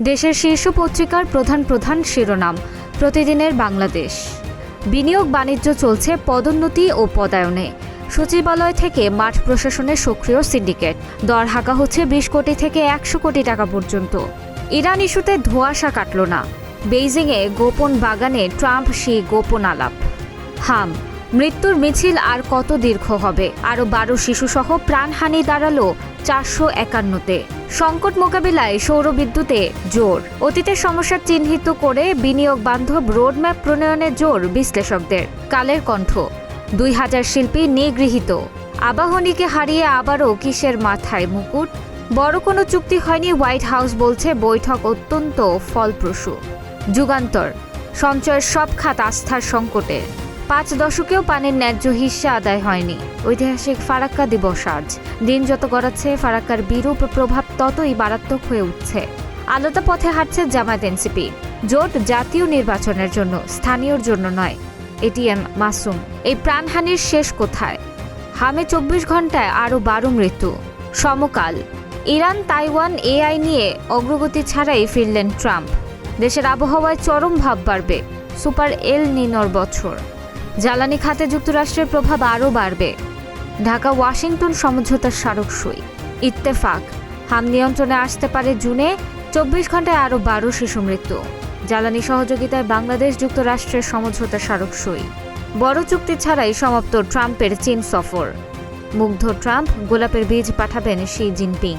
দেশের শীর্ষ পত্রিকার প্রধান শিরোনাম প্রতিদিনের বাংলাদেশ। বিনিয়োগ বাণিজ্য চলছে পদোন্নতি ও পদায়নে। সচিবালয় থেকে মাঠ প্রশাসনের সক্রিয় সিন্ডিকেট। দর হাঁকা হচ্ছে 20 কোটি থেকে 100 কোটি টাকা পর্যন্ত। ইরান ইস্যুতে ধোঁয়াশা কাটল না। বেইজিংয়ে গোপন বাগানে ট্রাম্প সেই গোপন আলাপ। মৃত্যুর মিছিল আর কত দীর্ঘ হবে? আরও 12 শিশুসহ প্রাণহানি দাঁড়ালো 451-তে। সংকট মোকাবিলায় সৌরবিদ্যুতে জোর। অতীতের সমস্যা চিহ্নিত করে বিনিয়োগ বান্ধব রোডম্যাপ প্রণয়নে জোর বিশ্লেষকদের। কালের কণ্ঠ। 2000 শিল্পী নিগৃহীত। আবাহনীকে হারিয়ে আবারও কিসের মাথায় মুকুট? বড় কোনো চুক্তি হয়নি, হোয়াইট হাউস বলছে বৈঠক অত্যন্ত ফলপ্রসূ। যুগান্তর। সঞ্চয়ের সব খাত আস্থার সংকটে। 5 দশকেও পানির ন্যায্য হিস্যা আদায় হয়নি। ঐতিহাসিক ফারাক্কা দিবস আজ। দিন যত গড়াচ্ছে ফারাক্কার বিরূপ প্রভাব ততই মারাত্মক হয়ে উঠছে। আলাদা পথে হাঁটছে জামায়াত এনসিপি। জোট জাতীয় নির্বাচনের জন্য, স্থানীয়র জন্য নয়। এটিএম মাসুম। এই প্রাণহানির শেষ কোথায়? হামে 24 ঘন্টায় আরও 12 মৃত্যু। সমকাল। ইরান তাইওয়ান এআই নিয়ে অগ্রগতি ছাড়াই ফিরলেন ট্রাম্প। দেশের আবহাওয়ায় চরম ভাব বাড়বে। সুপার এল নিনোর বছর। জ্বালানি খাতে যুক্তরাষ্ট্রের প্রভাব আরও বাড়বে। ঢাকা ওয়াশিংটন সমঝোতার স্মারক সই। ইত্তেফাক। হাম নিয়ন্ত্রণে আসতে পারে জুনে। 24 ঘন্টায় আরও 12 শিশু মৃত্যু। জ্বালানি সহযোগিতায় বাংলাদেশ যুক্তরাষ্ট্রের সমঝোতার স্মারক সই। বড় চুক্তি ছাড়াই সমাপ্ত ট্রাম্পের চীন সফর। মুগ্ধ ট্রাম্প, গোলাপের বীজ পাঠাবেন শি জিনপিং।